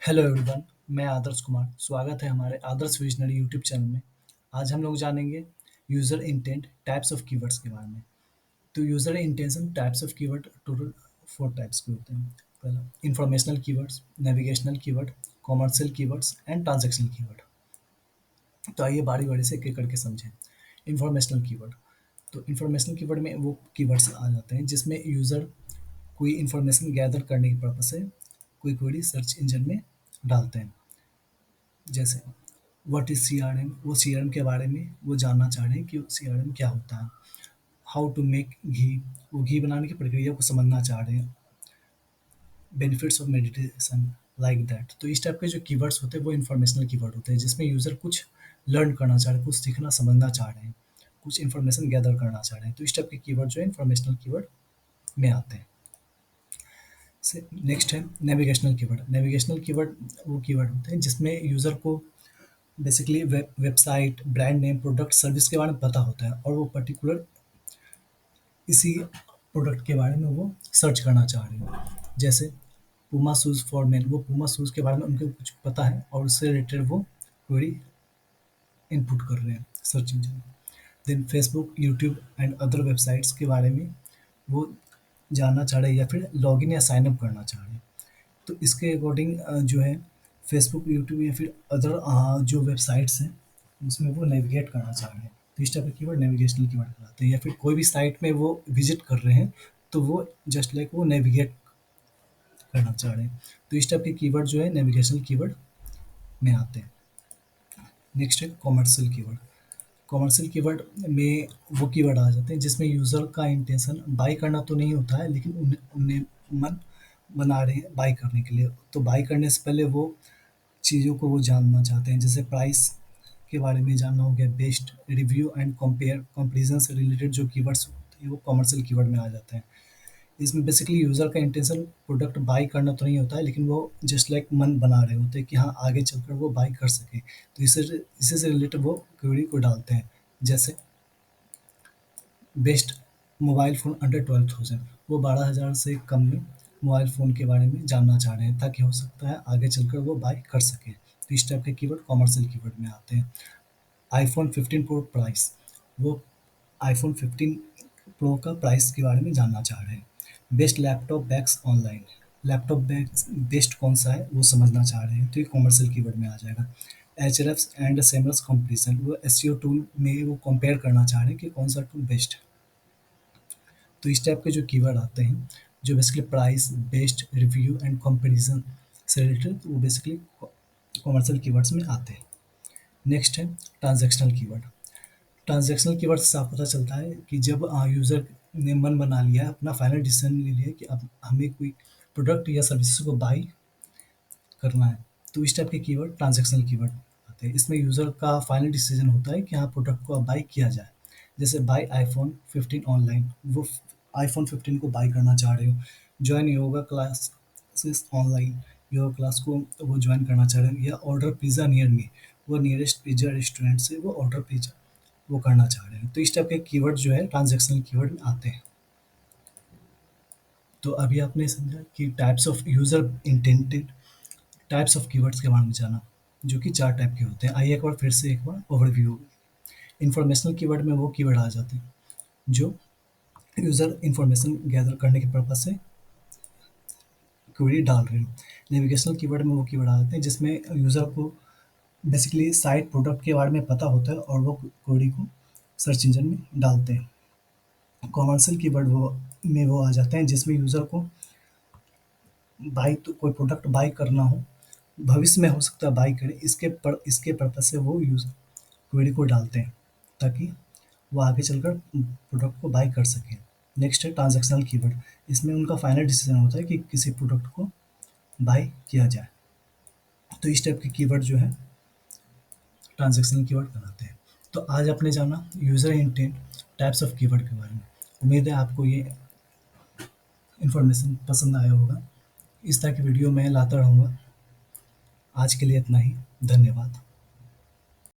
Hello everyone, मैं आदर्श कुमार। स्वागत है हमारे आदर्श विजनरी यूट्यूब चैनल में। आज हम लोग जानेंगे user intent types of keywords के बारे में। तो user intention types of keyword total 4 types के होते हैं। पहला informational keywords, navigational keyword, commercial keywords and transactional keyword. तो आइए बारी-बारी से एक-एक करके समझें। इंफॉर्मेशनल कीवर्ड, तो इंफॉर्मेशनल कीवर्ड में वो कीवर्ड्स आ जाते हैं जिसमें यूज़र कोई इन्फॉर्मेशन गैदर करने की पर्पज़ से कोई क्वेरी सर्च इंजन में डालते हैं। जैसे व्हाट इज़ सीआरएम, वो सीआरएम के बारे में वो जानना चाह रहे हैं कि सीआरएम क्या होता है। हाउ टू मेक घी, वो घी बनाने की प्रक्रिया को समझना चाह रहे हैं। Benefits of meditation, like that. तो इस टाइप के जो कीवर्ड्स होते हैं वो इंफॉर्मेशनल कीवर्ड होते हैं जिसमें यूज़र कुछ लर्न करना चाह रहे हैं, कुछ सीखना समझना चाह रहे हैं, कुछ इन्फॉर्मेशन गैदर करना चाह रहे हैं। तो इस टाइप के कीवर्ड जो है इंफॉर्मेशनल कीवर्ड में आते हैं। से नेक्स्ट है नेविगेशनल कीवर्ड। नेविगेशनल कीवर्ड वो कीवर्ड होते हैं जिसमें यूज़र को basically website, brand name, product, service के बारे में पता होता है और वो पर्टिकुलर इसी प्रोडक्ट के बारे में वो सर्च करना चाह रहे हैं। जैसे पूमा शूज़ फॉर मेन, वो पूमा शूज़ के बारे में उनको कुछ पता है और उससे रिलेटेड वो क्वेरी इनपुट कर रहे हैं सर्च इंजन में। Then Facebook, YouTube and other websites के बारे में वो जानना चाह रहे हैं या फिर लॉगिन या साइन अप करना चाह रहे हैं। तो इसके अकॉर्डिंग जो है फेसबुक, यूट्यूब या फिर अदर जो वेबसाइट्स हैं उसमें वो नेविगेट करना चाह रहे हैं। तो इस टाइप के कीवर्ड नेविगेशनल कीवर्ड कहलाते हैं। या फिर कोई भी साइट में वो विजिट कर रहे हैं तो वो जस्ट लाइक वो नेविगेट करना चाह रहे हैं। तो इस टाइप के कीवर्ड जो है नेविगेशनल कीवर्ड में आते हैं। नेक्स्ट है कॉमर्शियल कीवर्ड। कॉमर्शियल कीवर्ड में वो कीवर्ड आ जाते हैं जिसमें यूज़र का इंटेंशन बाई करना तो नहीं होता है, लेकिन उन्हें उन्हें मन बना रहे हैं बाई करने के लिए। तो बाई करने से पहले वो चीज़ों को वो जानना चाहते हैं। जैसे प्राइस के बारे में जानना हो गया, best review and compare, comparison से रिलेटेड जो कीवर्ड्स होते हैं वो कॉमर्शियल कीवर्ड में आ जाते हैं। इसमें बेसिकली यूज़र का इंटेंशन प्रोडक्ट बाई करना तो नहीं होता है, लेकिन वो जस्ट लाइक मन बना रहे होते हैं कि हाँ आगे चलकर वो बाई कर सके। तो इसी से रिलेटेड वो क्वेरी को डालते हैं। जैसे बेस्ट मोबाइल फ़ोन अंडर 12,000, वो 12,000 से कम में मोबाइल फ़ोन के बारे में जानना चाह रहे हैं ताकि हो सकता है आगे चलकर वो बाई कर सकें। तो इस टाइप के कीवर्ड कॉमर्शियल कीवर्ड में आते हैं। आईफ़ोन 15 प्रो प्राइस, वो आईफ़ोन 15 प्रो का प्राइस के बारे में जानना चाह रहे हैं। Best laptop bags online, laptop bags best कौन-सा है वो समझना चाह रहे हैं, तो ये कॉमर्शियल कीवर्ड में आ जाएगा। एचरेफ्स एंड सेमरस कंपैरिज़न, वो एसईओ टूल में वो कंपेयर करना चाह रहे हैं कि कौन-सा टूल बेस्ट है। तो इस टाइप के जो कीवर्ड आते हैं, जो basically price, best, review and comparison से रिलेटेड, वो बेसिकली कॉमर्शियल कीवर्ड्स में आते हैं। नेक्स्ट है ट्रांज़ैक्शनल कीवर्ड। ट्रांज़ैक्शनल कीवर्ड से साफ पता चलता है कि जब यूज़र ने मन बना लिया है, अपना फाइनल डिसीजन ले लिया है कि अब हमें कोई प्रोडक्ट या सर्विसेज को बाई करना है, तो इस टाइप के कीवर्ड ट्रांज़ैक्शनल कीवर्ड आते हैं। इसमें यूज़र का फाइनल डिसीजन होता है कि हाँ प्रोडक्ट को अब बाई किया जाए। जैसे बाई आईफ़ोन 15 ऑनलाइन, वो आईफ़ोन 15 को बाई करना चाह रहे हो। Join yoga classes online, yoga class को वो जॉइन करना चाह रहे हैं। या ऑर्डर पिज़्ज़ा नियर मी, वो नियरेस्ट पिज़्ज़ा रेस्टोरेंट से वो ऑर्डर पिज़्ज़ा वो करना चाह रहे हैं। तो इस टाइप के कीवर्ड जो है ट्रांज़ैक्शनल कीवर्ड में आते हैं। तो अभी आपने समझा कि types of user intended types of keywords के बारे में जाना, जो कि 4 टाइप के होते हैं। आइए एक बार फिर से एक बार ओवरव्यू। इन्फॉर्मेशनल कीवर्ड में वो कीवर्ड आ जाते हैं जो यूज़र इन्फॉर्मेशन गैदर करने के पर्पज़ से क्वेरी डाल रहे हो। नेविगेशनल कीवर्ड में वो कीवर्ड आ जाते हैं जिसमें यूज़र को बेसिकली साइट, प्रोडक्ट के बारे में पता होता है और वो क्वेरी को सर्च इंजन में डालते हैं। कॉमर्शियल कीवर्ड वो आ जाते हैं जिसमें यूज़र को बाई तो कोई प्रोडक्ट बाई करना हो, भविष्य में हो सकता है बाई करे, इसके पर्पज़ से वो यूज़र क्वेरी को डालते हैं ताकि वो आगे चलकर प्रोडक्ट को बाई कर सकें। नेक्स्ट है ट्रांज़ैक्शनल कीवर्ड, इसमें उनका फाइनल डिसीजन होता है कि किसी प्रोडक्ट को बाई किया जाए। तो इस टाइप के कीवर्ड जो है ट्रांज़ैक्शनल कीवर्ड कहलाते हैं। तो आज आपने जाना user intent types of keyword के बारे में। उम्मीद है आपको ये इन्फॉर्मेशन पसंद आया होगा। इस तरह की वीडियो मैं लाता रहूँगा। आज के लिए इतना ही। धन्यवाद।